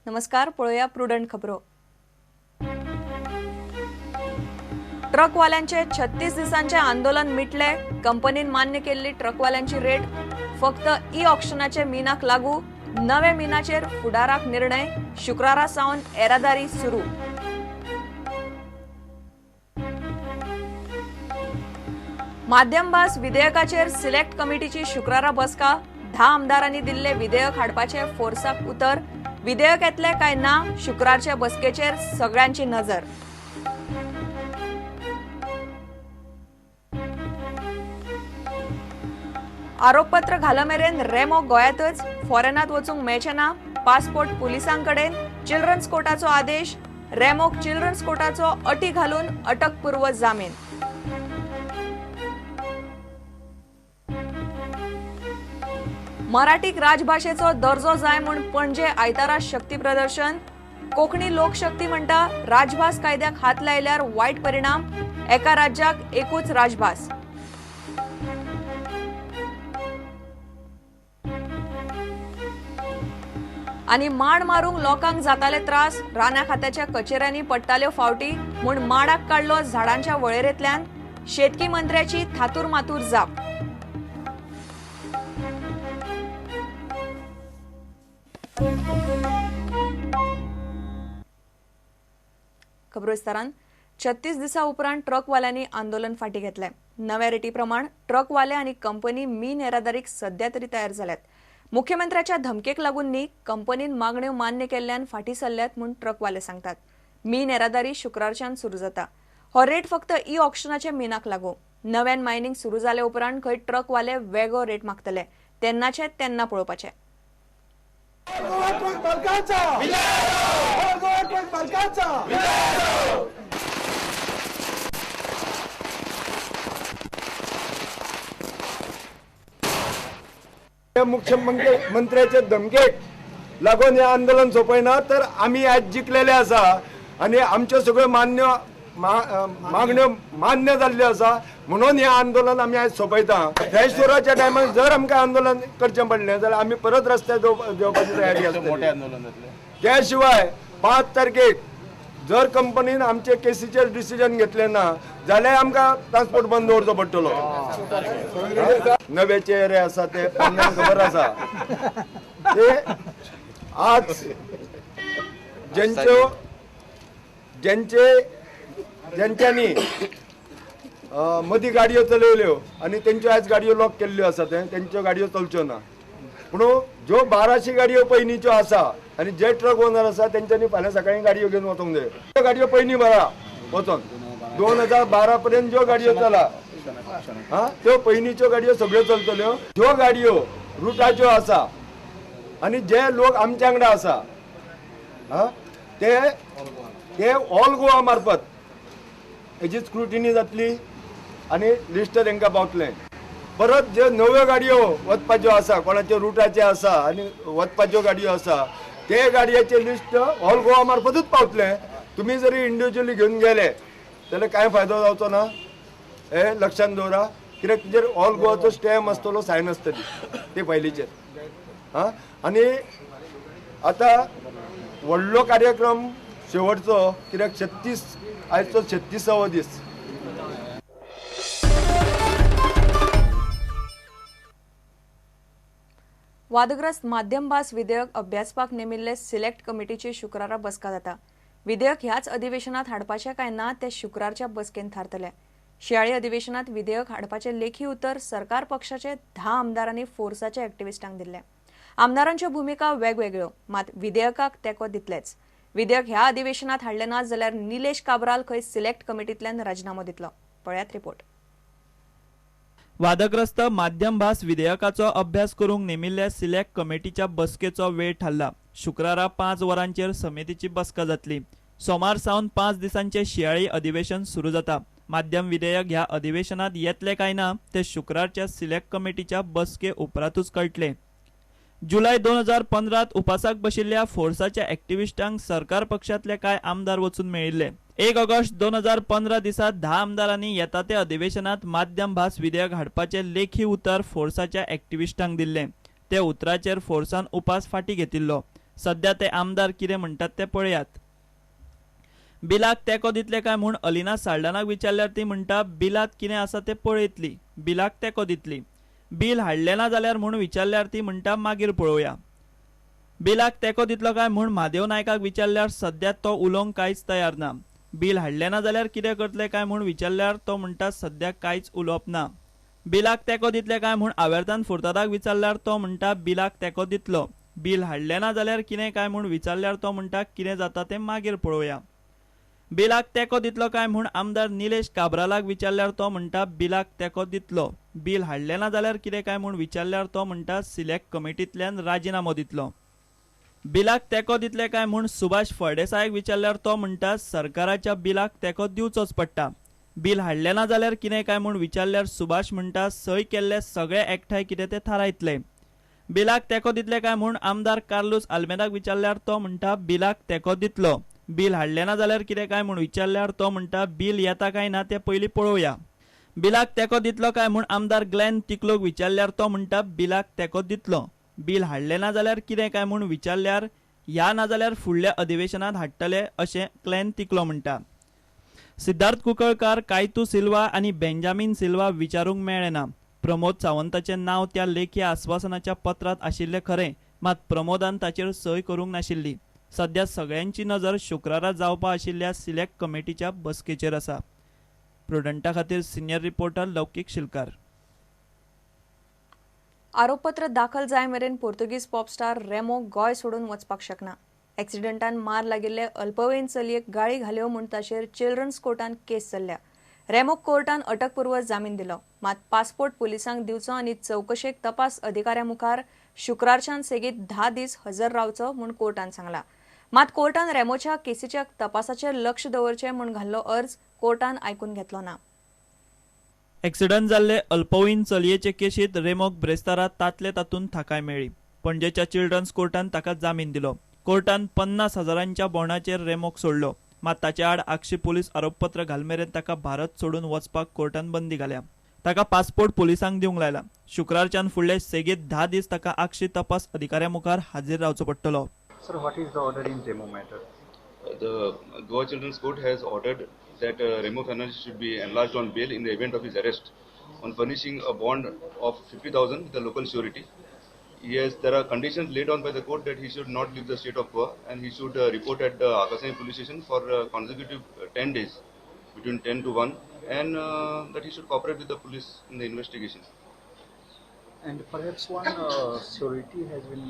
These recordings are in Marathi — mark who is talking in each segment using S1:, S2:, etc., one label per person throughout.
S1: नमस्कार, पळूया प्रुडंट खबरो। ट्रकवाल्यांचे 36 दिवसांचे आंदोलन मिटले। कंपनीन मान्य केलेली ट्रकवाल्यांची रेट फक्त ई ऑक्शनाचे मिनाक लागू। नवे मिनाचेर फुडाराक निर्णय। शुक्रारा सावन येरादारी सुरू। माध्यम भास विधेयकाचेर सिलेक्ट कमिटीची शुक्रारा बसका। 10 आमदारांनी दिल्ले विधेयक हाडपाचे फोर्साक उतर। विधेयक येतले काय ना, शुक्रारच्या बसकेचेर सगळ्यांची नजर। आरोपपत्र घालमेरेन रेमो गोयातच फॉरेनात वचूंक मेळचे ना। पासपोर्ट पुलिसांकडेन। चिल्ड्रन्स कोर्टाचो आदेश। रेमोक चिल्ड्रन्स कोर्टाचो अटी घालून अटकपूर्व जामीन। मराठीक राजभाषेचो दर्जो जाय म्हूण पणजे आयतारा शक्ती प्रदर्शन। कोंकणी लोकशक्ती म्हणटा राजभास कायद्याक हात लायल्यार वायट परिणाम। एका राज्याक एकूच राजभास। आनी माड मारूंक लोकांक जाताले त्रास। राना खात्याच्या कचेऱ्यांनी पडटाल्यो फावटी म्हूण माडाक काडलो झाडांच्या वळेरेंतल्यान। शेतकी मंत्र्याची थातूर मातूर जाप। खबरो विस्तारान 36 दिसा उपरांत ट्रकवाल्यांनी आंदोलन फाटी घेतले। नव्या रेटी प्रमाण ट्रकवाले आनी कंपनी मीन येरादारीक सध्या तरी तयार जाल्यात। मुख्यमंत्र्याच्या धमकेक लागून न्ही, कंपनीन मागण्यो मान्य केल्ल्यान फाटी सरल्यात म्हूण ट्रकवाले सांगतात। मीन येरादारी शुक्रारच्यान सुरू जाता। हो रेट फक्त ई ऑक्शनाचे मिनाक लागू। नव्यान मायनिंग सुरू जाले उपरांत खंय ट्रकवाले वेगळो रेट मागतले तेन्नाचे तेन्ना पळोवपाचे।
S2: मुख्यमंत्र्याचे धमकेक लागून हे आंदोलन सोपयना तर आम्ही आज जिखलेले आसा आणि आमच्यो सगळ्यो मागण्यो मान्य जाल्ल्यो आसा म्हणून हे आंदोलन आम्ही आज सोपयता। जयसुराच्या टायमार जर आमकां आंदोलन करचें पडलें जाल्यार आम्ही परत रस्त्यार देवपाची तयारी आसतली। मोठे आंदोलन जातलें। त्या शिवाय 5 तारखेक जर कंपनीन आमचे केसीचेर डिसिजन घेतले ना जाल्यार आमकां ट्रान्सपोर्ट बंद दवरचो पडटलो। नवे चेहरे आसा ते पन्नास खबर आसा ते आज ज्यांच्यांनी मदीं गाडयो चलयल्यो आनी तेंच्यो आज गाडयो लॉक केल्ल्यो आसा तेंच्यो गाडयो चलच्यो ना। पूण ज्यो 1200 गाडयो पयलींच्यो आसा आनी जे ट्रक ओनर आसा तेंच्यांनी फाल्यां सकाळीं गाडयो घेवन वचूंक जाय। त्यो गाडयो पयलीं भरा वचोन 2012 पर्यंत ज्यो गाडयो चला त्यो पयलींच्यो गाडयो सगळ्यो चलतल्यो। ज्यो गाडयो रुटाच्यो आसा आनी जे लोक आमच्या वांगडा आसा ते ऑल गोवा मार्फत हेची स्क्रुटिनी जातली आनी लिस्ट तांकां पावतलें। परत जे नव्यो गाडयो वचपाच्यो आसा कोणाच्यो रुटाचे आसा आनी वचपाच्यो गाडयो आसा ते गाडयांचे लिस्ट ऑल गोवा मार्फतूच पावतलें। तुमी जरी इंडिव्हिज्युअली घेवन गेले जाल्यार कांय फायदो जावचो ना हे लक्षांत दवरा। कित्याक तुजेर ऑल गोवाचो स्टॅम्प आसतलो, सायन आसतली ते फायलीचेर। आनी आतां व्हडलो कार्यक्रम शेवटचो कित्याक 36 आयचो 36वा दीस।
S1: वादग्रस्त माध्यम भास विधेयक अभ्यासपाक नेमिल्ले सिलेक्ट कमिटीची शुक्रारा बसका जाता। विधेयक ह्याच अधिवेशनात हाडपाचे काय ना ते शुक्रारच्या बसकेन थारतले। शियाळी अधिवेशनात विधेयक हाडपाचे लेखी उतर सरकार पक्षाचे 10 आमदारांनी फोर्साच्या एक्टिविस्टांक दिले। आमदारांच्यो भूमिका वेगवेगळ्यो, मात विधेयकाक तेंको दितलेच। विधेयक ह्या अधिवेशनात हाडले ना जाल्यार निलेश काब्राल खंय सिलेक्ट कमिटींतल्यान राजीनामो दितलो। पळयात रिपोर्ट।
S3: वादग्रस्त माध्यम भास विधेयकाचो अभ्यास करूंक नेमिल्ल्या सिलेक्ट कमिटीच्या बसकेचो वेळ थारला। शुक्रारा 5 वरांचेर समितीची बसका जातली। सोमार सावन 5 दिसांचे शियाळी अधिवेशन सुरू जाता। माध्यम विधेयक ह्या अधिवेशनात येतले काय ना ते शुक्रारच्या सिलेक्ट कमिटीच्या बसके उपरांतूच कळटले। जुलय 2015 उपासाक बशिल्ल्या फोर्साच्या एक्टिविस्टांक सरकार पक्षातले काय आमदार वचून मेळिल्ले। 1 ऑगस्ट 2015 दिसा 10 आमदारांनी येता ते अधिवेशनात माध्यम भास विधेयक हाडपाचे लेखी उतर फोर्साच्या एक्टिविस्टांक दिल्ले। ते उतराचेर फोर्सान उपास फाटी घेतिल्लो। सध्या ते आमदार कितें म्हणटात ते पळयात. बिलाक तेंको दितले काय म्हूण अलिना साल्डानाक विचारल्यार ती म्हणटा बिलात कितें आसा तें पळयतली, बिलाक तेंको दितली. बील हाडलें ना जाल्यार म्हूण विचारल्यार ती म्हणटा मागीर पळोवया. बिलाक तेंको दितलो काय म्हूण म्हादेव नायकाक विचारल्यार सध्या तो उलोवंक कांयच तयार ना. बील हाडलें ना जाल्यार कितें करतले काय म्हूण विचारल्यार तो म्हणटा सध्या कांयच उलोवप ना. बिलाक तेंको दितले काय म्हूण आवेर्तान फुर्तादाक विचारल्यार तो म्हणटा बिलाक तेंको दितलो. बील हाडलें ना जाल्यार कितें काय म्हूण विचारल्यार तो म्हणटा कितें जाता तें मागीर पळोवया. बिलाक तेंको दितलो काय म्हूण आमदार निलेश काब्रालाक विचारल्यार तो म्हणटा बिलाक तेंको दितलो. बील हाडलें ना जाल्यार कितें काय म्हूण विचारल्यार तो म्हणटा सिलेक्ट कमिटींतल्यान राजिनामो दितलो. बिलाक तेंको दितले काय म्हूण सुभाष फळदेसायाक विचारल्यार तो म्हणटा सरकाराच्या बिलाक तेंको दिवचोच पडटा. बील हाडलें ना जाल्यार कितें काय म्हूण विचारल्यार सुभाष म्हणटा सय केल्ले सगळे एकठांय कितें तें थारायतले. बिलाक तेंको दितले काय म्हूण आमदार कार्लोस आल्मेदाक विचारल्यार तो म्हणटा बिलाक तेंको दितलो. बील हाडलें ना जाल्यार कितें काय म्हूण विचारल्यार तो म्हणटा बील येता काय ना तें पयलीं पळोवया. बिलाक तेंको दितलो काय म्हूण आमदार ग्लेन तिक्लोक विचारल्यार तो म्हणटा बिलाक तेंको दितलो. बील हाडलें ना जाल्यार कितें काय म्हूण विचारल्यार ह्या ना जाल्यार फुडल्या अधिवेशनांत हाडटले अशें ग्लेन तिक्लो म्हणटा. सिद्धार्थ कुंकळकार, कायतू सिल्वा आनी बेंजामीन सिल्वा विचारूंक मेळ्ळें ना. प्रमोद सावंताचें नांव त्या लेखी आस्वासनाच्या पत्रांत आशिल्लें खरें, मात प्रमोदान ताचेर सय करूंक नाशिल्ली. सध्या सगळ्यांची नजर शुक्रारा जावपा आशिल्ल्या सिलेक्ट कमिटीच्या बसकेचेर आसा. प्रुडंटा खातीर सिनियर रिपोर्टर लौकीक शिलकार.
S1: आरोपपत्र दाखल जाय मेरेन पोर्तुगीज पॉप स्टार रेमो गोंय सोडून वचपाक शकना. एक्सिडंटान मार लागिल्ले अल्पवयीन चलयेक गाळी घाल्यो म्हूण ताचेर चिल्ड्रन्स कोर्टान केस चल्ल्या. रेमोक कोर्टान अटकपूर्व जामीन दिलो, मात पासपोर्ट पुलिसांक दिवचो आनी चवकशेक तपास अधिकाऱ्या मुखार शुक्रारच्यान सेगीत 10 दीस हजर रावचो म्हूण कोर्टान सांगला. मात कोर्टान रेमोच्या केसीच्या तपासाचेर लक्ष दवरचें म्हूण घाल्लो अर्ज कोर्टान आयकून घेतलो ना.
S3: एक्सिडंट जाल्ले अल्पवयीन चलयेचे केशींत रेमोक ब्रेस्तारात तातले तातूंत थाकाय मेळ्ळी. पणजेच्या चिल्ड्रन्स कोर्टान ताका जामीन दिलो. कोर्टान 50,000च्या बॉन्डाचेर रेमोक सोडलो, मात ताचे आड आगशी पुलीस आरोपपत्र घालमेरेन ताका भारत सोडून वचपाक कोर्टान बंदी घाल्या. ताका पासपोर्ट पुलिसांक दिवंक लायला. शुक्रारच्यान फुडले सेगीत 10 दीस ताका आगशी तपास अधिकाऱ्या मुखार हाजीर रावचो पडटलो.
S4: Sir, what is the order in Remo matter?
S5: The Goa Children's Court has ordered that Remo Fernandes should be enlarged on bail in the event of his arrest on furnishing a bond of 50,000 with the local surety. There are conditions laid on by the court that he should not leave the state of Goa and he should report at the Akasani police station for consecutive 10 days between 10 to 1 and that he should cooperate with the police in the investigation.
S4: And perhaps one surety has been...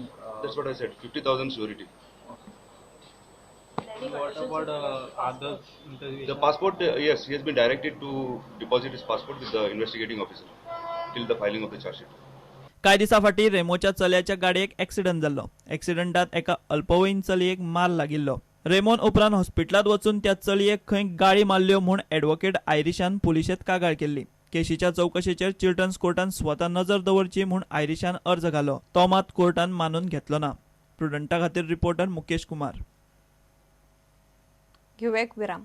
S5: That's what I said, 50,000 surety.
S6: What about other interviews?
S5: The passport, yes, he has been directed to deposit his passport with the investigating officer till the filing of the charge sheet.
S3: कांय दिसा फाटीं रेमोच्या चल्याच्या गाडयेक एक्सिडंट जाल्लो. एक्सिडंटात एका अल्पवयीन चलयेक मार लागिल्लो. रेमोन उपरांत हॉस्पिटलांत वचून त्या चलयेक खंय गाळी मारल्यो म्हूण एडव्होकेट आयरिशान पुलिशेंत कागाळ केल्ली. केशीच्या चवकशेचेर चिल्ड्रन्स कोर्टान स्वता नजर दवरची म्हूण आयरिशान अर्ज घालो. तो मात कोर्टान मानून घेतलो ना. प्रुडंटा खातीर रिपोर्टर मुकेश कुमार.
S1: घेऊया एक विराम.